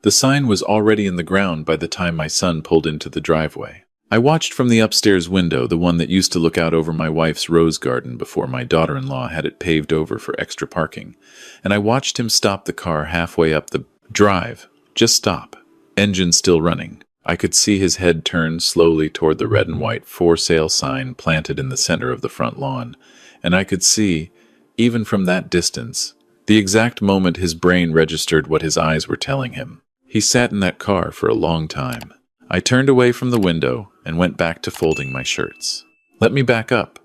The sign was already in the ground by the time my son pulled into the driveway. I watched from the upstairs window, the one that used to look out over my wife's rose garden before my daughter-in-law had it paved over for extra parking, and I watched him stop the car halfway up the drive. Just stop. Engine still running. I could see his head turn slowly toward the red and white for sale sign planted in the center of the front lawn, and I could see, even from that distance, the exact moment his brain registered what his eyes were telling him. He sat in that car for a long time. I turned away from the window and went back to folding my shirts. Let me back up,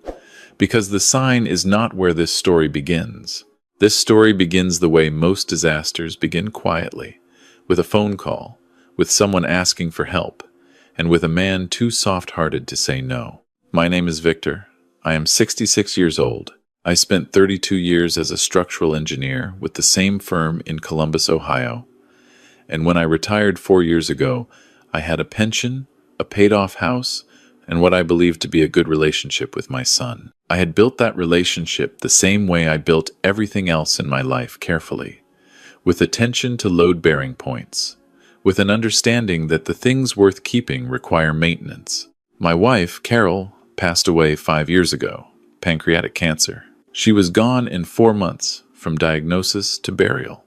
because the sign is not where this story begins. This story begins the way most disasters begin, quietly, with a phone call, with someone asking for help, and with a man too soft-hearted to say no. My name is Victor. I am 66 years old. I spent 32 years as a structural engineer with the same firm in Columbus, Ohio. And when I retired 4 years ago, I had a pension, a paid-off house, and what I believed to be a good relationship with my son. I had built that relationship the same way I built everything else in my life, carefully, with attention to load-bearing points, with an understanding that the things worth keeping require maintenance. My wife, Carol, passed away 5 years ago, pancreatic cancer. She was gone in 4 months, from diagnosis to burial,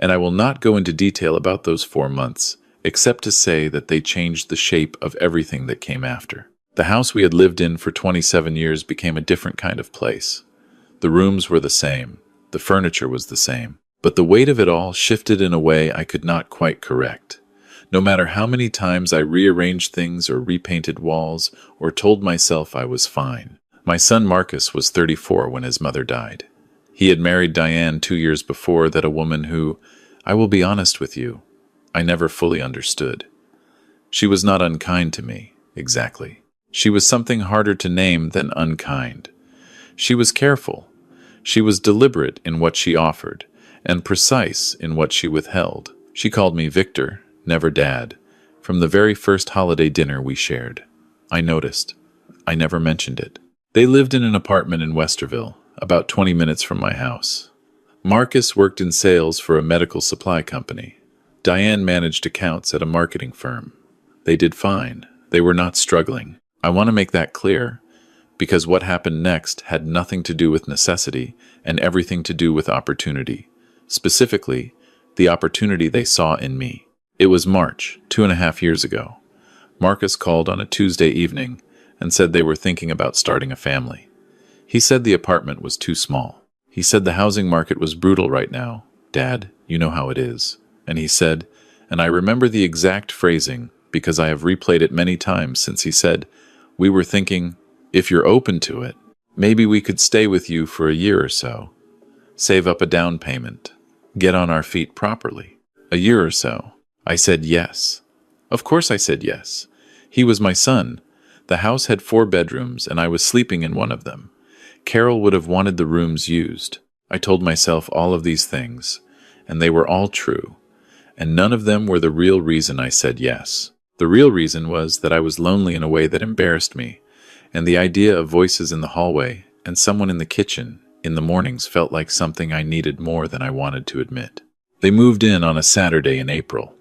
and I will not go into detail about those 4 months, except to say that they changed the shape of everything that came after. The house we had lived in for 27 years became a different kind of place. The rooms were the same, the furniture was the same, but the weight of it all shifted in a way I could not quite correct. No matter how many times I rearranged things or repainted walls or told myself I was fine. My son Marcus was 34 when his mother died. He had married Diane 2 years before that, a woman who, I will be honest with you, I never fully understood. She was not unkind to me, exactly. She was something harder to name than unkind. She was careful. She was deliberate in what she offered, and precise in what she withheld. She called me Victor, never Dad, from the very first holiday dinner we shared. I noticed. I never mentioned it. They lived in an apartment in Westerville, about 20 minutes from my house. Marcus worked in sales for a medical supply company. Diane managed accounts at a marketing firm. They did fine. They were not struggling. I want to make that clear, because what happened next had nothing to do with necessity and everything to do with opportunity. Specifically, the opportunity they saw in me. It was March, 2.5 years ago. Marcus called on a Tuesday evening and said they were thinking about starting a family. He said the apartment was too small. He said the housing market was brutal right now. Dad, you know how it is. And he said, and I remember the exact phrasing because I have replayed it many times since he said, we were thinking, if you're open to it, maybe we could stay with you for a year or so. Save up a down payment. Get on our feet properly. A year or so. I said yes. Of course I said yes. He was my son. The house had 4 bedrooms and I was sleeping in one of them. Carol would have wanted the rooms used. I told myself all of these things, and they were all true. And none of them were the real reason I said yes. The real reason was that I was lonely in a way that embarrassed me, and the idea of voices in the hallway and someone in the kitchen in the mornings felt like something I needed more than I wanted to admit. They moved in on a Saturday in April.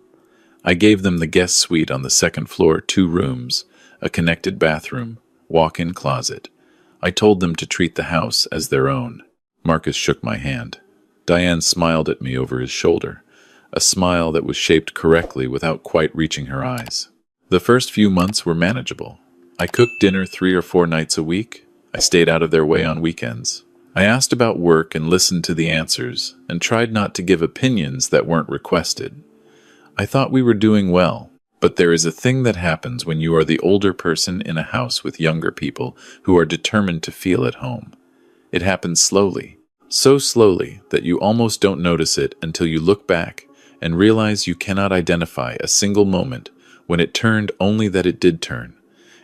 I gave them the guest suite on the 2nd floor, 2 rooms, a connected bathroom, walk-in closet. I told them to treat the house as their own. Marcus shook my hand. Diane smiled at me over his shoulder, a smile that was shaped correctly without quite reaching her eyes. The first few months were manageable. I cooked dinner 3 or 4 nights a week. I stayed out of their way on weekends. I asked about work and listened to the answers, and tried not to give opinions that weren't requested. I thought we were doing well, but there is a thing that happens when you are the older person in a house with younger people who are determined to feel at home. It happens slowly, so slowly that you almost don't notice it until you look back and realize you cannot identify a single moment when it turned, only that it did turn,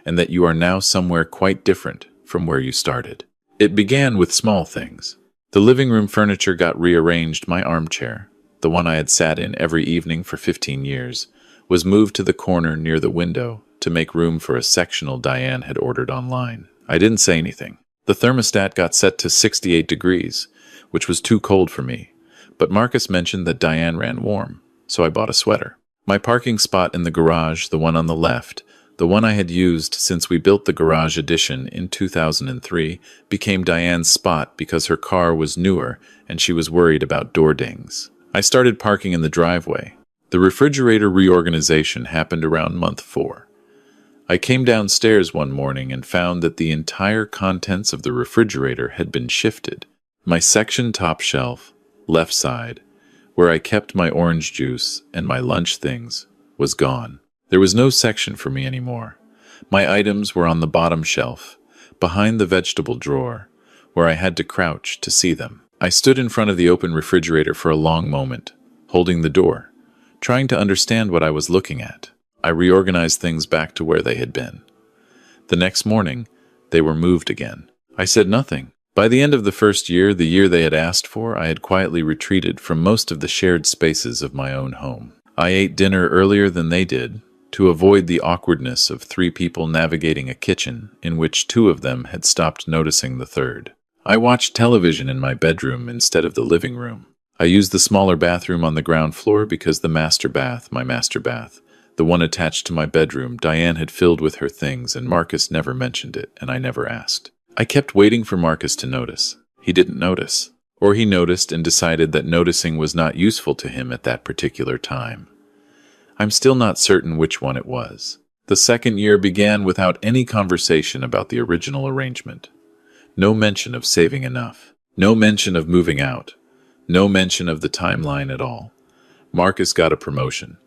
and that you are now somewhere quite different from where you started. It began with small things. The living room furniture got rearranged. My armchair, the one I had sat in every evening for 15 years, was moved to the corner near the window to make room for a sectional Diane had ordered online. I didn't say anything. The thermostat got set to 68 degrees, which was too cold for me. But Marcus mentioned that Diane ran warm, so I bought a sweater. My parking spot in the garage, the one on the left, the one I had used since we built the garage addition in 2003, became Diane's spot because her car was newer and she was worried about door dings. I started parking in the driveway. The refrigerator reorganization happened around month 4. I came downstairs one morning and found that the entire contents of the refrigerator had been shifted. My section top shelf, left side, where I kept my orange juice and my lunch things, was gone. There was no section for me anymore. My items were on the bottom shelf, behind the vegetable drawer, where I had to crouch to see them. I stood in front of the open refrigerator for a long moment, holding the door, trying to understand what I was looking at. I reorganized things back to where they had been. The next morning, they were moved again. I said nothing. By the end of the first year, the year they had asked for, I had quietly retreated from most of the shared spaces of my own home. I ate dinner earlier than they did, to avoid the awkwardness of 3 people navigating a kitchen in which 2 of them had stopped noticing the third. I watched television in my bedroom instead of the living room. I used the smaller bathroom on the ground floor because the master bath, the one attached to my bedroom, Diane had filled with her things and Marcus never mentioned it, and I never asked. I kept waiting for Marcus to notice. He didn't notice. Or he noticed and decided that noticing was not useful to him at that particular time. I'm still not certain which one it was. The second year began without any conversation about the original arrangement. No mention of saving enough. No mention of moving out. No mention of the timeline at all. Marcus got a promotion.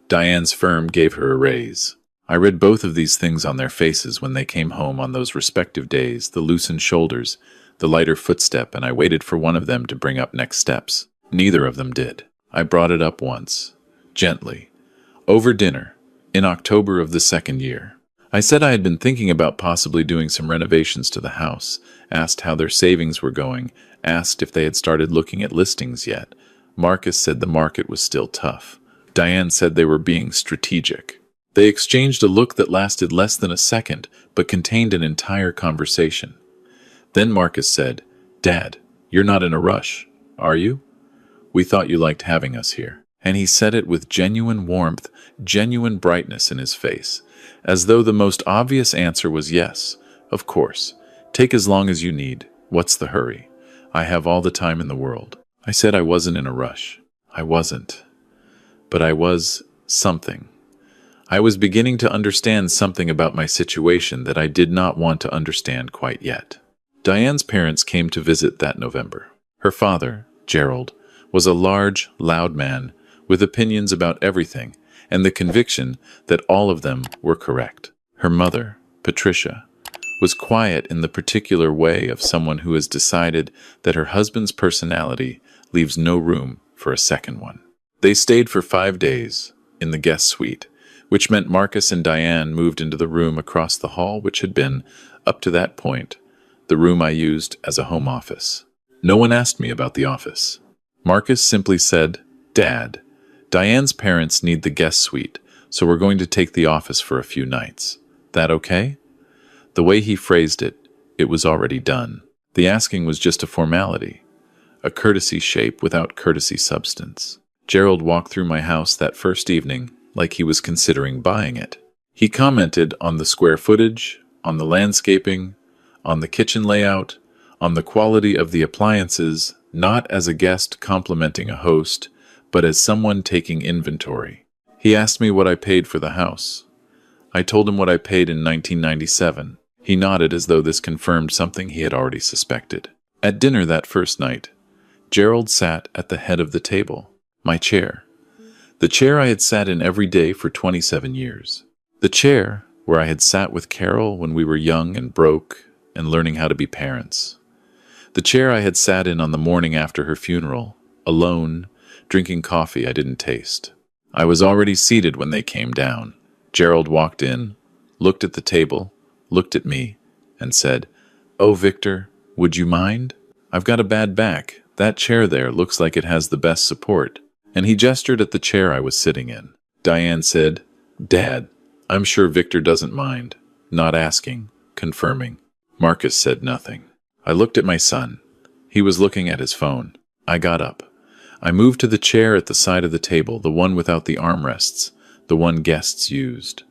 Diane's firm gave her a raise. I read both of these things on their faces when they came home on those respective days, the loosened shoulders, the lighter footstep, and I waited for one of them to bring up next steps. Neither of them did. I brought it up once, gently, over dinner, in October of the second year. I said I had been thinking about possibly doing some renovations to the house, asked how their savings were going, asked if they had started looking at listings yet. Marcus said the market was still tough. Diane said they were being strategic. They exchanged a look that lasted less than a second, but contained an entire conversation. Then Marcus said, "Dad, you're not in a rush, are you? We thought you liked having us here." And he said it with genuine warmth, genuine brightness in his face, as though the most obvious answer was yes, of course. Take as long as you need. What's the hurry? I have all the time in the world. I said I wasn't in a rush. I wasn't. But I was something. I was beginning to understand something about my situation that I did not want to understand quite yet. Diane's parents came to visit that November. Her father, Gerald, was a large, loud man with opinions about everything and the conviction that all of them were correct. Her mother, Patricia, was quiet in the particular way of someone who has decided that her husband's personality leaves no room for a second one. They stayed for 5 days in the guest suite, which meant Marcus and Diane moved into the room across the hall, which had been, up to that point, the room I used as a home office. No one asked me about the office. Marcus simply said, "Dad, Diane's parents need the guest suite, so we're going to take the office for a few nights. That okay?" The way he phrased it, it was already done. The asking was just a formality, a courtesy shape without courtesy substance. Gerald walked through my house that first evening like he was considering buying it. He commented on the square footage, on the landscaping, on the kitchen layout, on the quality of the appliances, not as a guest complimenting a host, but as someone taking inventory. He asked me what I paid for the house. I told him what I paid in 1997. He nodded as though this confirmed something he had already suspected. At dinner that first night, Gerald sat at the head of the table, my chair. The chair I had sat in every day for 27 years. The chair where I had sat with Carol when we were young and broke and learning how to be parents. The chair I had sat in on the morning after her funeral, alone, drinking coffee I didn't taste. I was already seated when they came down. Gerald walked in, looked at the table, looked at me, and said, "Oh, Victor, would you mind? I've got a bad back. That chair there looks like it has the best support." And he gestured at the chair I was sitting in. Diane said, "Dad, I'm sure Victor doesn't mind." Not asking, confirming. Marcus said nothing. I looked at my son. He was looking at his phone. I got up. I moved to the chair at the side of the table, the one without the armrests, the one guests used.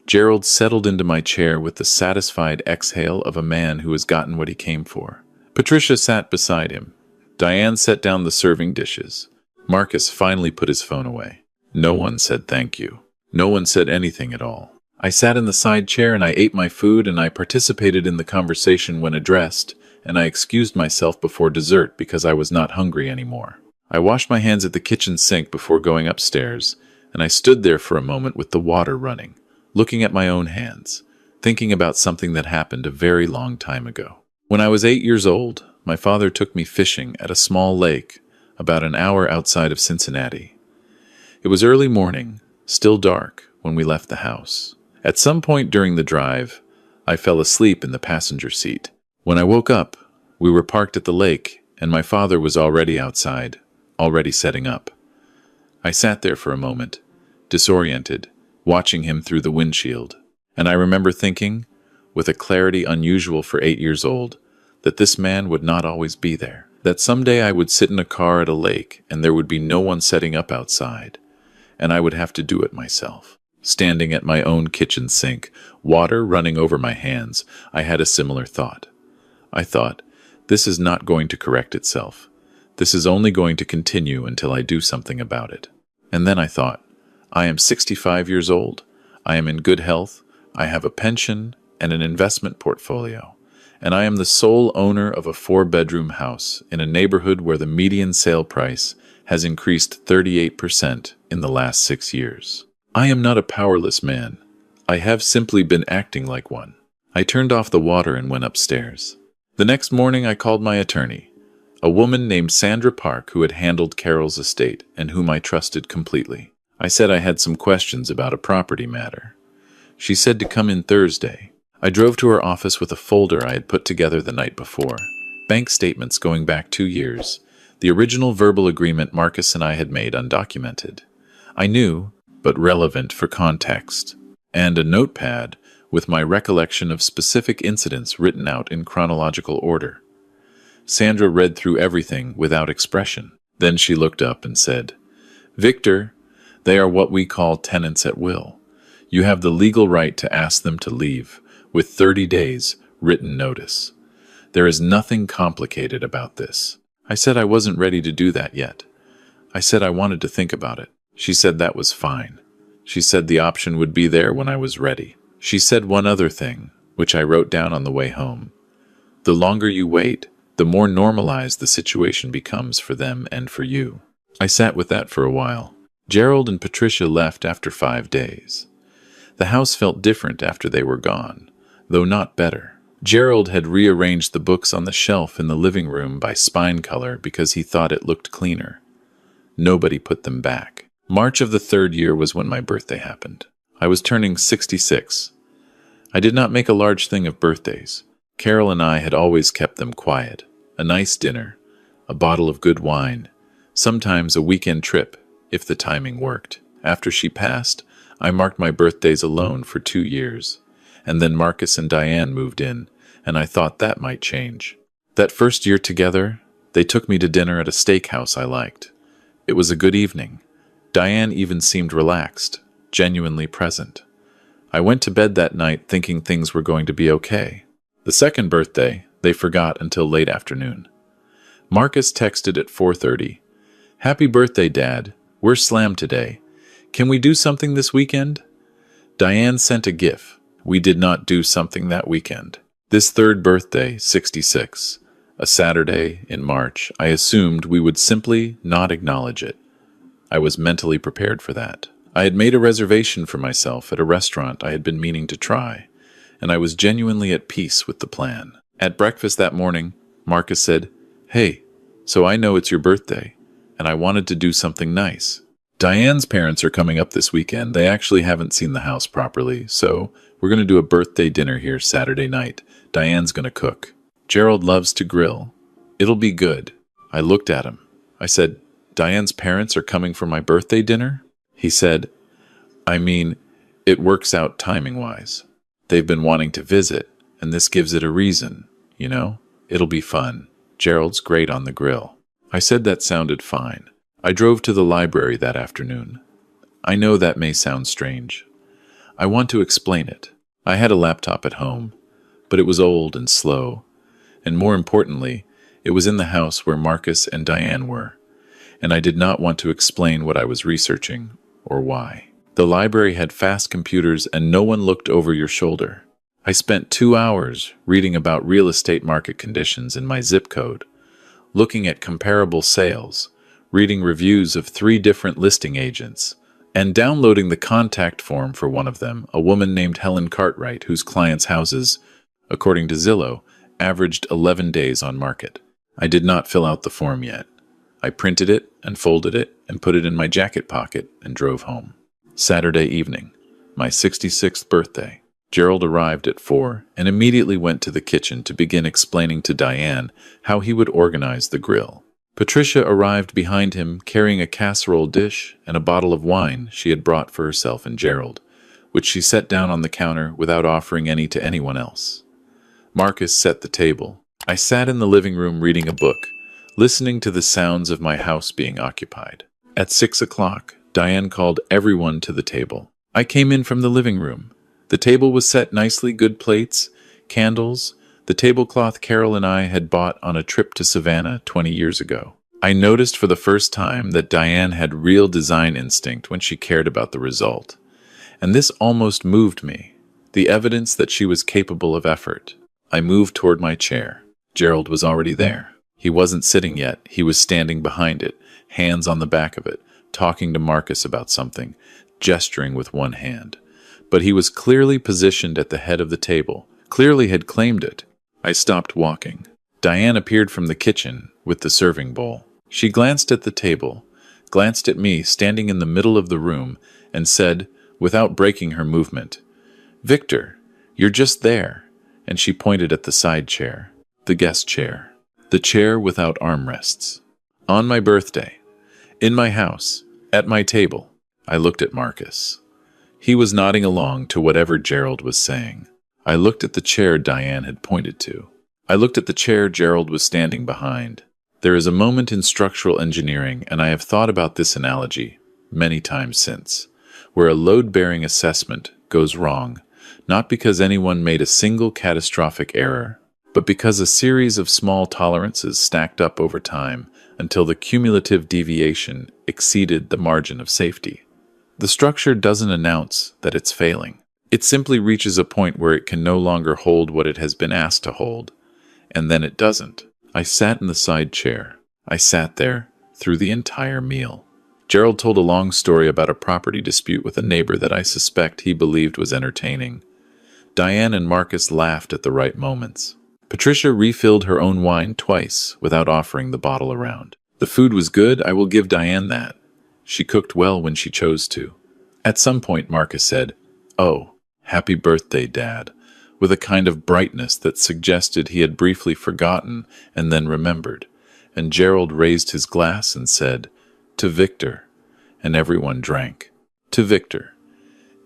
Gerald settled into my chair with the satisfied exhale of a man who has gotten what he came for. Patricia sat beside him. Diane set down the serving dishes. Marcus finally put his phone away. No one said thank you. No one said anything at all. I sat in the side chair and I ate my food and I participated in the conversation when addressed, and I excused myself before dessert because I was not hungry anymore. I washed my hands at the kitchen sink before going upstairs, and I stood there for a moment with the water running, looking at my own hands, thinking about something that happened a very long time ago. When I was 8 years old, my father took me fishing at a small lake about an hour outside of Cincinnati. It was early morning, still dark, when we left the house. At some point during the drive, I fell asleep in the passenger seat. When I woke up, we were parked at the lake, and my father was already outside, already setting up. I sat there for a moment, disoriented, watching him through the windshield, and I remember thinking, with a clarity unusual for 8 years old, that this man would not always be there, that someday I would sit in a car at a lake and there would be no one setting up outside, and I would have to do it myself. Standing at my own kitchen sink, water running over my hands, I had a similar thought. I thought, this is not going to correct itself. This is only going to continue until I do something about it. And then I thought, I am 65 years old, I am in good health, I have a pension and an investment portfolio, and I am the sole owner of a 4-bedroom house in a neighborhood where the median sale price has increased 38% in the last 6 years. I am not a powerless man. I have simply been acting like one. I turned off the water and went upstairs. The next morning I called my attorney, a woman named Sandra Park who had handled Carol's estate and whom I trusted completely. I said I had some questions about a property matter. She said to come in Thursday. I drove to her office with a folder I had put together the night before. Bank statements going back 2 years. The original verbal agreement Marcus and I had made undocumented. I knew, but relevant for context. And a notepad with my recollection of specific incidents written out in chronological order. Sandra read through everything without expression. Then she looked up and said, "Victor, they are what we call tenants at will. You have the legal right to ask them to leave, with 30 days written notice. There is nothing complicated about this." I said I wasn't ready to do that yet. I said I wanted to think about it. She said that was fine. She said the option would be there when I was ready. She said one other thing, which I wrote down on the way home. The longer you wait, the more normalized the situation becomes for them and for you. I sat with that for a while. Gerald and Patricia left after 5 days. The house felt different after they were gone, though not better. Gerald had rearranged the books on the shelf in the living room by spine color because he thought it looked cleaner. Nobody put them back. March of the 3rd year was when my birthday happened. I was turning 66. I did not make a large thing of birthdays. Carol and I had always kept them quiet. A nice dinner, a bottle of good wine, sometimes a weekend trip, if the timing worked. After she passed, I marked my birthdays alone for 2 years, and then Marcus and Diane moved in, and I thought that might change. That first year together, they took me to dinner at a steakhouse I liked. It was a good evening. Diane even seemed relaxed, genuinely present. I went to bed that night thinking things were going to be okay. The second birthday, they forgot until late afternoon. Marcus texted at 4:30, "Happy birthday, Dad. We're slammed today. Can we do something this weekend?" Diane sent a GIF. We did not do something that weekend. This third birthday, 66, a Saturday in March, I assumed we would simply not acknowledge it. I was mentally prepared for that. I had made a reservation for myself at a restaurant I had been meaning to try, and I was genuinely at peace with the plan. At breakfast that morning, Marcus said, "Hey, so I know it's your birthday, and I wanted to do something nice. Diane's parents are coming up this weekend. They actually haven't seen the house properly, so we're going to do a birthday dinner here Saturday night. Diane's going to cook. Gerald loves to grill. It'll be good." I looked at him. I said, "Diane's parents are coming for my birthday dinner?" He said, "I mean, it works out timing-wise. They've been wanting to visit, and this gives it a reason, you know? It'll be fun. Gerald's great on the grill." I said that sounded fine. I drove to the library that afternoon. I know that may sound strange. I want to explain it. I had a laptop at home, but it was old and slow, and more importantly, it was in the house where Marcus and Diane were, and I did not want to explain what I was researching or why. The library had fast computers and no one looked over your shoulder. I spent 2 hours reading about real estate market conditions in my zip code, looking at comparable sales, reading reviews of 3 different listing agents, and downloading the contact form for one of them, a woman named Helen Cartwright, whose clients' houses, according to Zillow, averaged 11 days on market. I did not fill out the form yet. I printed it and folded it and put it in my jacket pocket and drove home. Saturday evening, my 66th birthday. Gerald arrived at 4 and immediately went to the kitchen to begin explaining to Diane how he would organize the grill. Patricia arrived behind him carrying a casserole dish and a bottle of wine she had brought for herself and Gerald, which she set down on the counter without offering any to anyone else. Marcus set the table. I sat in the living room reading a book, listening to the sounds of my house being occupied. At 6 o'clock, Diane called everyone to the table. I came in from the living room. The table was set nicely, good plates, candles, the tablecloth Carol and I had bought on a trip to Savannah 20 years ago. I noticed for the first time that Diane had real design instinct when she cared about the result. And this almost moved me, the evidence that she was capable of effort. I moved toward my chair. Gerald was already there. He wasn't sitting yet. He was standing behind it, hands on the back of it, talking to Marcus about something, gesturing with one hand. But he was clearly positioned at the head of the table, clearly had claimed it. I stopped walking. Diane appeared from the kitchen with the serving bowl. She glanced at the table, glanced at me standing in the middle of the room, and said, without breaking her movement, "Victor, you're just there." And she pointed at the side chair, the guest chair, the chair without armrests. On my birthday, in my house, at my table, I looked at Marcus. He was nodding along to whatever Gerald was saying. I looked at the chair Diane had pointed to. I looked at the chair Gerald was standing behind. There is a moment in structural engineering, and I have thought about this analogy many times since, where a load-bearing assessment goes wrong, not because anyone made a single catastrophic error, but because a series of small tolerances stacked up over time until the cumulative deviation exceeded the margin of safety. The structure doesn't announce that it's failing. It simply reaches a point where it can no longer hold what it has been asked to hold, and then it doesn't. I sat in the side chair. I sat there through the entire meal. Gerald told a long story about a property dispute with a neighbor that I suspect he believed was entertaining. Diane and Marcus laughed at the right moments. Patricia refilled her own wine twice without offering the bottle around. The food was good, I will give Diane that. She cooked well when she chose to. At some point, Marcus said, "Oh, happy birthday, Dad," with a kind of brightness that suggested he had briefly forgotten and then remembered, and Gerald raised his glass and said, "To Victor," and everyone drank. To Victor.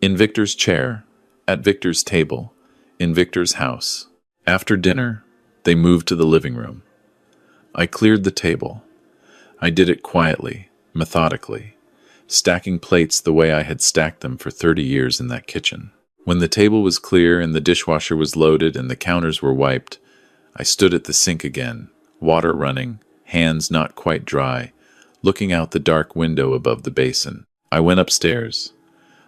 In Victor's chair, at Victor's table, in Victor's house. After dinner, they moved to the living room. I cleared the table. I did it quietly, methodically, stacking plates the way I had stacked them for 30 years in that kitchen. When the table was clear and the dishwasher was loaded and the counters were wiped, I stood at the sink again, water running, hands not quite dry, looking out the dark window above the basin. I went upstairs.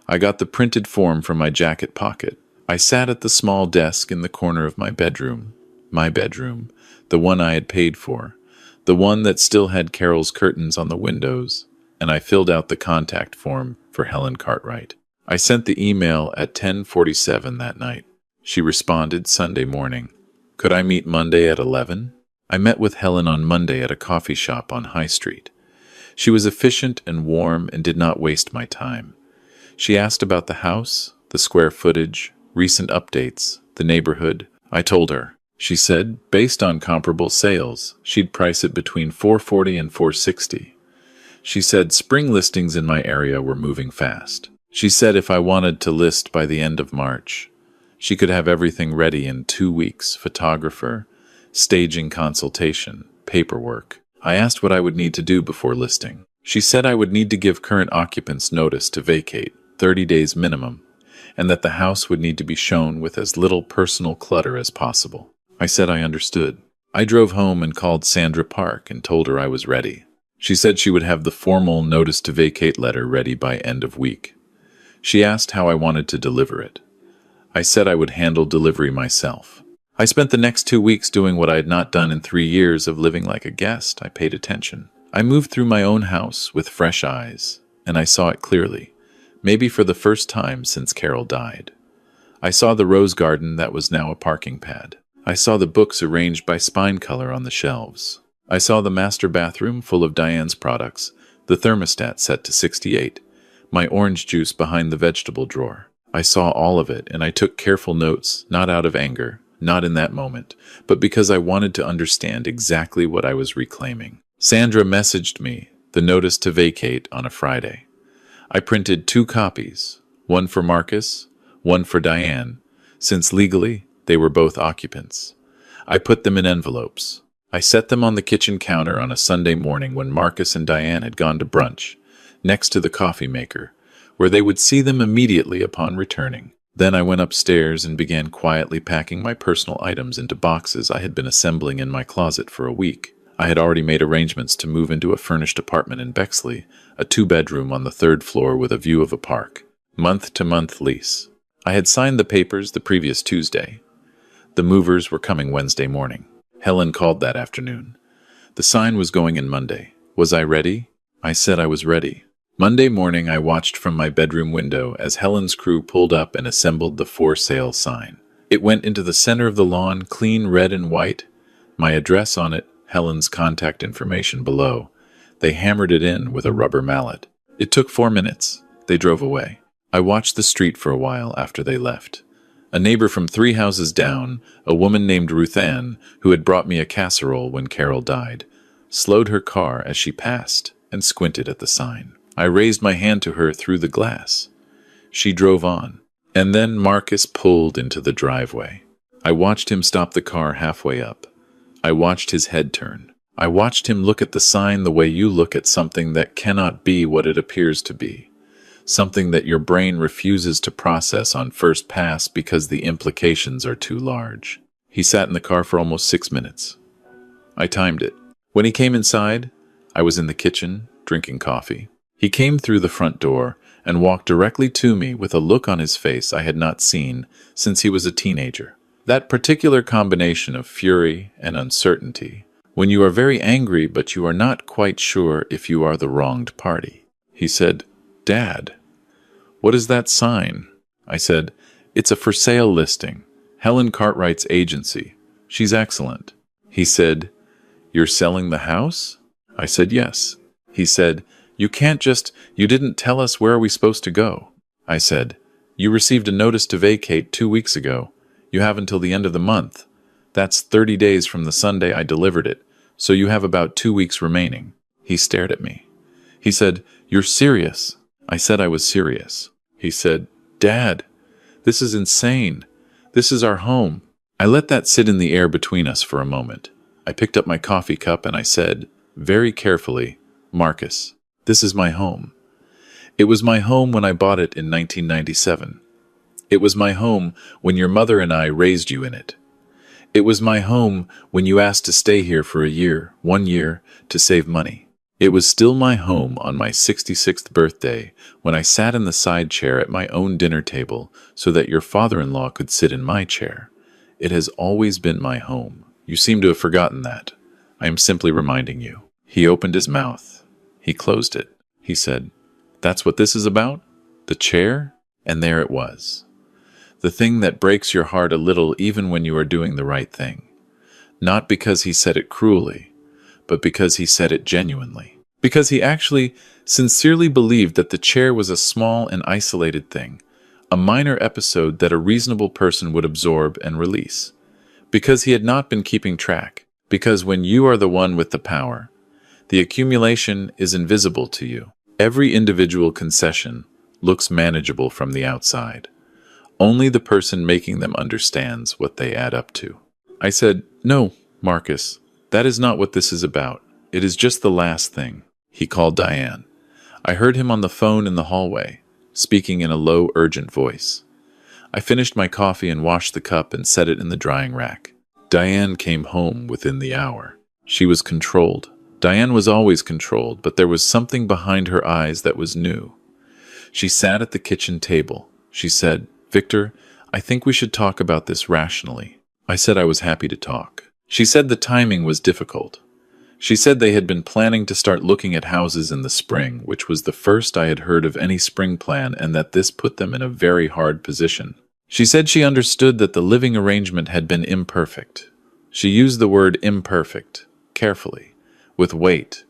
I got the printed form from my jacket pocket. I sat at the small desk in the corner of my bedroom, the one I had paid for, the one that still had Carol's curtains on the windows, and I filled out the contact form for Helen Cartwright. I sent the email at 10:47 that night. She responded Sunday morning. Could I meet Monday at 11? I met with Helen on Monday at a coffee shop on High Street. She was efficient and warm and did not waste my time. She asked about the house, the square footage, recent updates, the neighborhood. I told her. She said, based on comparable sales, she'd price it between $440 and $460. She said spring listings in my area were moving fast. She said if I wanted to list by the end of March, she could have everything ready in 2 weeks, photographer, staging consultation, paperwork. I asked what I would need to do before listing. She said I would need to give current occupants notice to vacate, 30 days minimum, and that the house would need to be shown with as little personal clutter as possible. I said I understood. I drove home and called Sandra Park and told her I was ready. She said she would have the formal notice to vacate letter ready by end of week. She asked how I wanted to deliver it. I said I would handle delivery myself. I spent the next 2 weeks doing what I had not done in 3 years of living like a guest. I paid attention. I moved through my own house with fresh eyes, and I saw it clearly, maybe for the first time since Carol died. I saw the rose garden that was now a parking pad. I saw the books arranged by spine color on the shelves. I saw the master bathroom full of Diane's products, the thermostat set to 68, my orange juice behind the vegetable drawer. I saw all of it, and I took careful notes, not out of anger, not in that moment, but because I wanted to understand exactly what I was reclaiming. Sandra messaged me the notice to vacate on a Friday. I printed 2 copies, one for Marcus, one for Diane, since legally they were both occupants. I put them in envelopes. I set them on the kitchen counter on a Sunday morning when Marcus and Diane had gone to brunch, next to the coffee maker, where they would see them immediately upon returning. Then I went upstairs and began quietly packing my personal items into boxes I had been assembling in my closet for a week. I had already made arrangements to move into a furnished apartment in Bexley, a 2-bedroom on the 3rd floor with a view of a park. Month-to-month lease. I had signed the papers the previous Tuesday. The movers were coming Wednesday morning. Helen called that afternoon. The sign was going in Monday. Was I ready? I said I was ready. Monday morning I watched from my bedroom window as Helen's crew pulled up and assembled the for sale sign. It went into the center of the lawn, clean red and white. My address on it, Helen's contact information below. They hammered it in with a rubber mallet. It took 4 minutes. They drove away. I watched the street for a while after they left. A neighbor from 3 houses down, a woman named Ruth Ann, who had brought me a casserole when Carol died, slowed her car as she passed and squinted at the sign. I raised my hand to her through the glass. She drove on, and then Marcus pulled into the driveway. I watched him stop the car halfway up. I watched his head turn. I watched him look at the sign the way you look at something that cannot be what it appears to be. Something that your brain refuses to process on first pass because the implications are too large. He sat in the car for almost 6 minutes. I timed it. When he came inside, I was in the kitchen, drinking coffee. He came through the front door and walked directly to me with a look on his face I had not seen since he was a teenager. That particular combination of fury and uncertainty, when you are very angry but you are not quite sure if you are the wronged party. He said, "Dad, what is that sign?" I said, "It's a for sale listing. Helen Cartwright's agency. She's excellent." He said, "You're selling the house?" I said, "Yes." He said, you didn't tell us where are we supposed to go." I said, "You received a notice to vacate 2 weeks ago. You have until the end of the month. That's 30 days from the Sunday I delivered it, so you have about 2 weeks remaining." He stared at me. He said, "You're serious?" I said I was serious. He said, "Dad, this is insane. This is our home." I let that sit in the air between us for a moment. I picked up my coffee cup and I said, very carefully, "Marcus, this is my home. It was my home when I bought it in 1997. It was my home when your mother and I raised you in it. It was my home when you asked to stay here for 1 year, to save money. It was still my home on my 66th birthday when I sat in the side chair at my own dinner table so that your father-in-law could sit in my chair. It has always been my home. You seem to have forgotten that. I am simply reminding you." He opened his mouth. He closed it. He said, "That's what this is about? The chair?" And there it was. The thing that breaks your heart a little even when you are doing the right thing. Not because he said it cruelly, but because he said it genuinely. Because he actually sincerely believed that the chair was a small and isolated thing, a minor episode that a reasonable person would absorb and release. Because he had not been keeping track. Because when you are the one with the power, the accumulation is invisible to you. Every individual concession looks manageable from the outside. Only the person making them understands what they add up to. I said, "No, Marcus, that is not what this is about. It is just the last thing." He called Diane. I heard him on the phone in the hallway, speaking in a low, urgent voice. I finished my coffee and washed the cup and set it in the drying rack. Diane came home within the hour. She was controlled. Diane was always controlled, but there was something behind her eyes that was new. She sat at the kitchen table. She said, "Victor, I think we should talk about this rationally." I said I was happy to talk. She said the timing was difficult. She said they had been planning to start looking at houses in the spring, which was the first I had heard of any spring plan, and that this put them in a very hard position. She said she understood that the living arrangement had been imperfect. She used the word imperfect, carefully, with weight,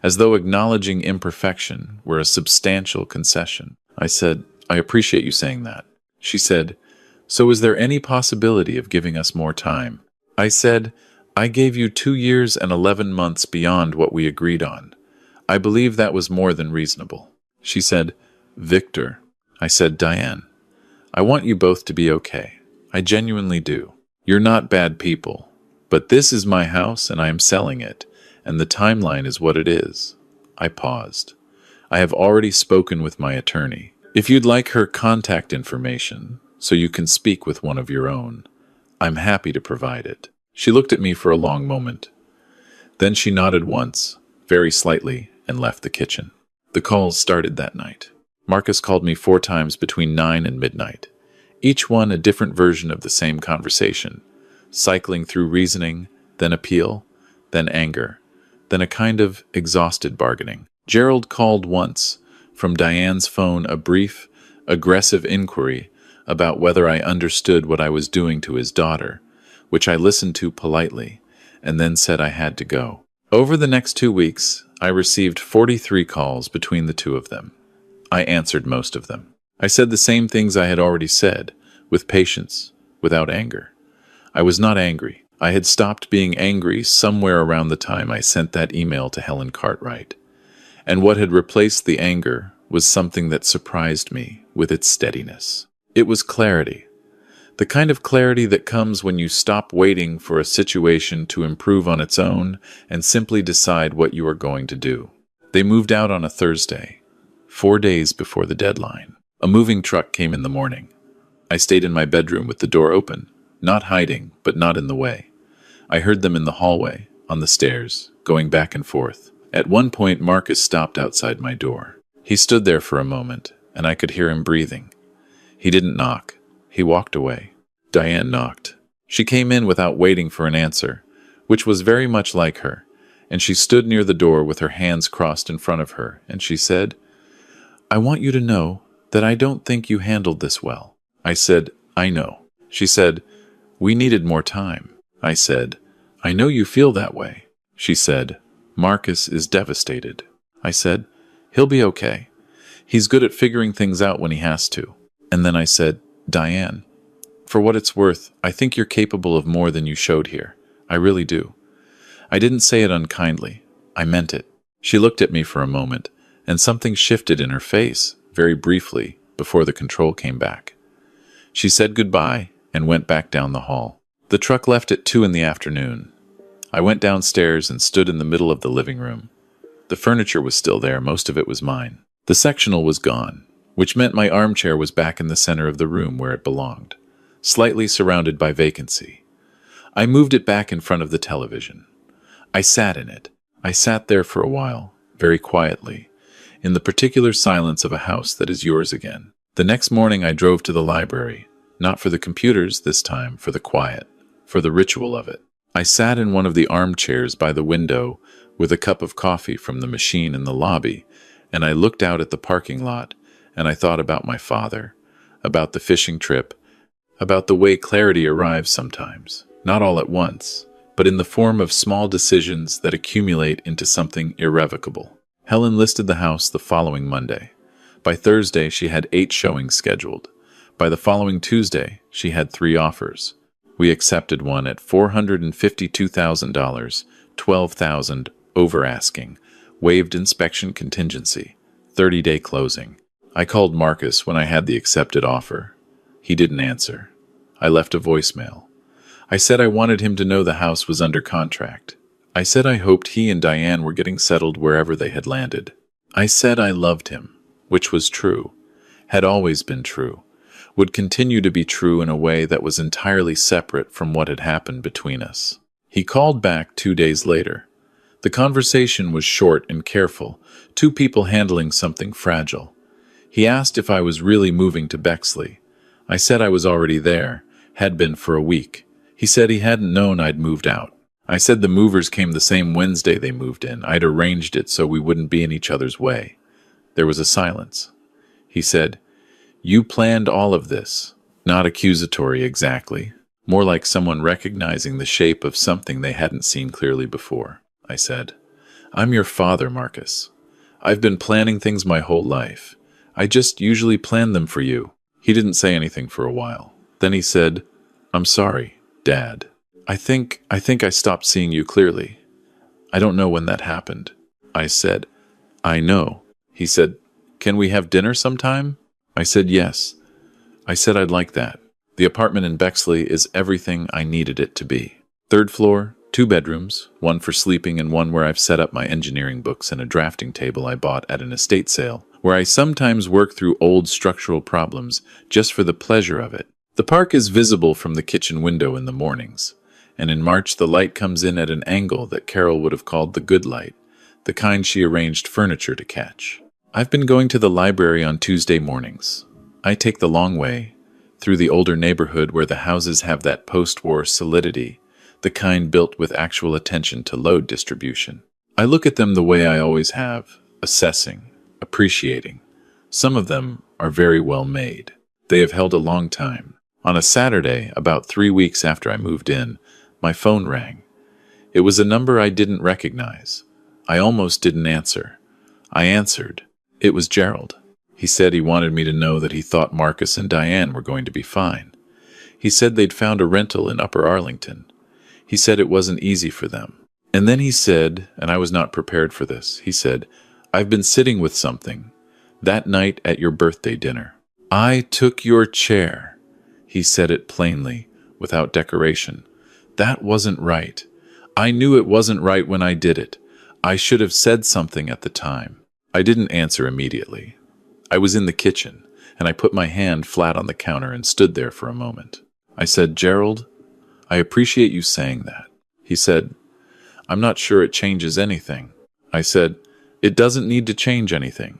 as though acknowledging imperfection were a substantial concession. I said, "I appreciate you saying that." She said, "So is there any possibility of giving us more time?" I said, "I gave you 2 years and 11 months beyond what we agreed on. I believe that was more than reasonable." She said, "Victor." I said, "Diane, I want you both to be okay. I genuinely do. You're not bad people. But this is my house and I am selling it, and the timeline is what it is." I paused. "I have already spoken with my attorney. If you'd like her contact information, so you can speak with one of your own, I'm happy to provide it." She looked at me for a long moment. Then she nodded once, very slightly, and left the kitchen. The calls started that night. Marcus called me 4 times between 9 and midnight, each one a different version of the same conversation, cycling through reasoning, then appeal, then anger, then a kind of exhausted bargaining. Gerald called once, from Diane's phone, a brief, aggressive inquiry about whether I understood what I was doing to his daughter, which I listened to politely, and then said I had to go. Over the next 2 weeks, I received 43 calls between the two of them. I answered most of them. I said the same things I had already said, with patience, without anger. I was not angry. I had stopped being angry somewhere around the time I sent that email to Helen Cartwright. And what had replaced the anger was something that surprised me with its steadiness. It was clarity. The kind of clarity that comes when you stop waiting for a situation to improve on its own and simply decide what you are going to do. They moved out on a Thursday, 4 days before the deadline. A moving truck came in the morning. I stayed in my bedroom with the door open, not hiding, but not in the way. I heard them in the hallway, on the stairs, going back and forth. At one point, Marcus stopped outside my door. He stood there for a moment, and I could hear him breathing. He didn't knock. He walked away. Diane knocked. She came in without waiting for an answer, which was very much like her, and she stood near the door with her hands crossed in front of her, and she said, "I want you to know that I don't think you handled this well." I said, "I know." She said, "We needed more time." I said, "I know you feel that way." She said, "Marcus is devastated." I said, "He'll be okay. He's good at figuring things out when he has to." And then I said, "Diane, for what it's worth, I think you're capable of more than you showed here. I really do." I didn't say it unkindly. I meant it. She looked at me for a moment, and something shifted in her face, very briefly, before the control came back. She said goodbye and went back down the hall. The truck left at 2 in the afternoon. I went downstairs and stood in the middle of the living room. The furniture was still there, most of it was mine. The sectional was gone, which meant my armchair was back in the center of the room where it belonged, slightly surrounded by vacancy. I moved it back in front of the television. I sat in it. I sat there for a while, very quietly, in the particular silence of a house that is yours again. The next morning I drove to the library, not for the computers this time, for the quiet, for the ritual of it. I sat in one of the armchairs by the window with a cup of coffee from the machine in the lobby, and I looked out at the parking lot, and I thought about my father, about the fishing trip, about the way clarity arrives sometimes, not all at once, but in the form of small decisions that accumulate into something irrevocable. Helen listed the house the following Monday. By Thursday, she had 8 showings scheduled. By the following Tuesday, she had 3 offers. We accepted one at $452,000, $12,000 over asking, waived inspection contingency, 30-day closing. I called Marcus when I had the accepted offer. He didn't answer. I left a voicemail. I said I wanted him to know the house was under contract. I said I hoped he and Diane were getting settled wherever they had landed. I said I loved him, which was true, had always been true, would continue to be true in a way that was entirely separate from what had happened between us. He called back 2 days later. The conversation was short and careful, two people handling something fragile. He asked if I was really moving to Bexley. I said I was already there, had been for a week. He said he hadn't known I'd moved out. I said the movers came the same Wednesday they moved in. I'd arranged it so we wouldn't be in each other's way. There was a silence. He said, "You planned all of this." Not accusatory exactly, more like someone recognizing the shape of something they hadn't seen clearly before. I said, "I'm your father, Marcus. I've been planning things my whole life. I just usually plan them for you." He didn't say anything for a while. Then he said, "I'm sorry, Dad. I think I stopped seeing you clearly. I don't know when that happened." I said, "I know." He said, "Can we have dinner sometime?" I said, "Yes." I said I'd like that. The apartment in Bexley is everything I needed it to be. 3rd floor, 2 bedrooms, one for sleeping and one where I've set up my engineering books and a drafting table I bought at an estate sale, where I sometimes work through old structural problems just for the pleasure of it. The park is visible from the kitchen window in the mornings, and in March the light comes in at an angle that Carol would have called the good light, the kind she arranged furniture to catch. I've been going to the library on Tuesday mornings. I take the long way, through the older neighborhood where the houses have that post-war solidity, the kind built with actual attention to load distribution. I look at them the way I always have, assessing, appreciating. Some of them are very well made. They have held a long time. On a Saturday, about 3 weeks after I moved in, my phone rang. It was a number I didn't recognize. I almost didn't answer. I answered. It was Gerald. He said he wanted me to know that he thought Marcus and Diane were going to be fine. He said they'd found a rental in Upper Arlington. He said it wasn't easy for them. And then he said, and I was not prepared for this, he said, "I've been sitting with something. That night at your birthday dinner. I took your chair." He said it plainly, without decoration. That wasn't right. I knew it wasn't right when I did it. I should have said something at the time. I didn't answer immediately. I was in the kitchen, and I put my hand flat on the counter and stood there for a moment. I said, "Gerald, I appreciate you saying that." He said, "I'm not sure it changes anything." I said, "It doesn't need to change anything.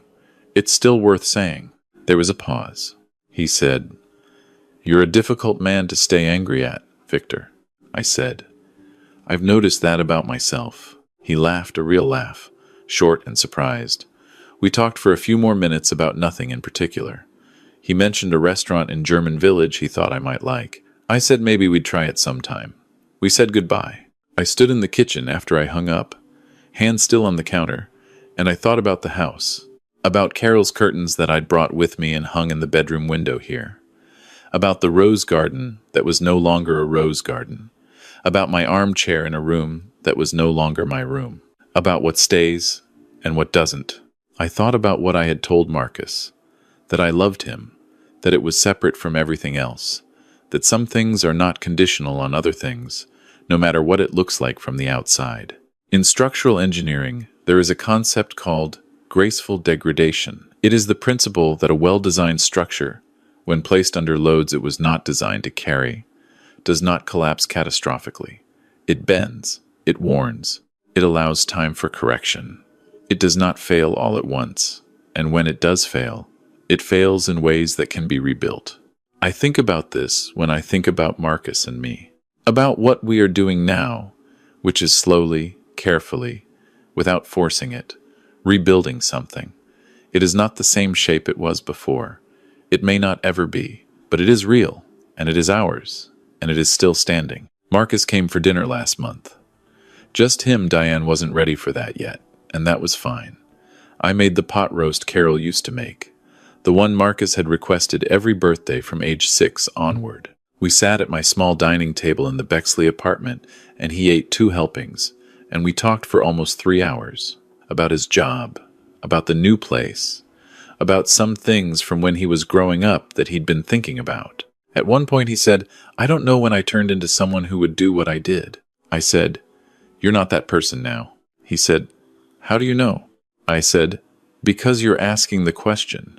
It's still worth saying." There was a pause. He said, "You're a difficult man to stay angry at, Victor." I said, "I've noticed that about myself." He laughed a real laugh, short and surprised. We talked for a few more minutes about nothing in particular. He mentioned a restaurant in German Village he thought I might like. I said maybe we'd try it sometime. We said goodbye. I stood in the kitchen after I hung up, hand still on the counter, and I thought about the house, about Carol's curtains that I'd brought with me and hung in the bedroom window here, about the rose garden that was no longer a rose garden, about my armchair in a room that was no longer my room, about what stays and what doesn't. I thought about what I had told Marcus, that I loved him, that it was separate from everything else, that some things are not conditional on other things, no matter what it looks like from the outside. In structural engineering, there is a concept called graceful degradation. It is the principle that a well-designed structure, when placed under loads it was not designed to carry, does not collapse catastrophically. It bends, it warns, it allows time for correction. It does not fail all at once, and when it does fail, it fails in ways that can be rebuilt. I think about this when I think about Marcus and me, about what we are doing now, which is slowly, carefully, without forcing it, rebuilding something. It is not the same shape it was before. It may not ever be, but it is real, and it is ours, and it is still standing. Marcus came for dinner last month. Just him, Diane wasn't ready for that yet, and that was fine. I made the pot roast Carol used to make, the one Marcus had requested every birthday from age 6 onward. We sat at my small dining table in the Bexley apartment, and he ate 2 helpings, and we talked for almost 3 hours, about his job, about the new place, about some things from when he was growing up that he'd been thinking about. At one point he said, "I don't know when I turned into someone who would do what I did." I said, "You're not that person now." He said, "How do you know?" I said, "Because you're asking the question.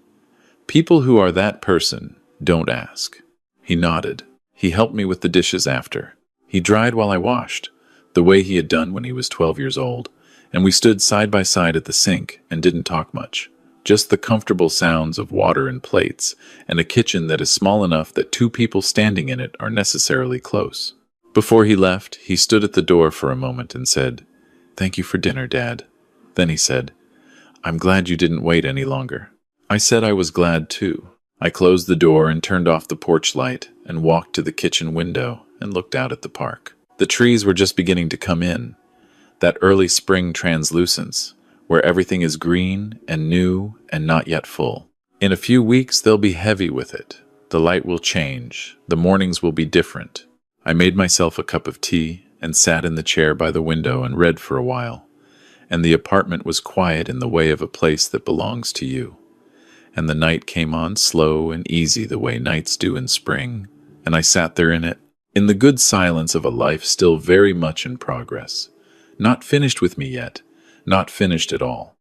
People who are that person don't ask." He nodded. He helped me with the dishes after. He dried while I washed, the way he had done when he was 12 years old, and we stood side by side at the sink and didn't talk much. Just the comfortable sounds of water and plates, and a kitchen that is small enough that two people standing in it are necessarily close. Before he left, he stood at the door for a moment and said, "Thank you for dinner, Dad." Then he said, "I'm glad you didn't wait any longer." I said I was glad too. I closed the door and turned off the porch light and walked to the kitchen window and looked out at the park. The trees were just beginning to come in, that early spring translucence, where everything is green and new and not yet full. In a few weeks, they'll be heavy with it. The light will change. The mornings will be different. I made myself a cup of tea and sat in the chair by the window and read for a while. And the apartment was quiet in the way of a place that belongs to you. And the night came on slow and easy the way nights do in spring, and I sat there in it, in the good silence of a life still very much in progress. Not finished with me yet, not finished at all.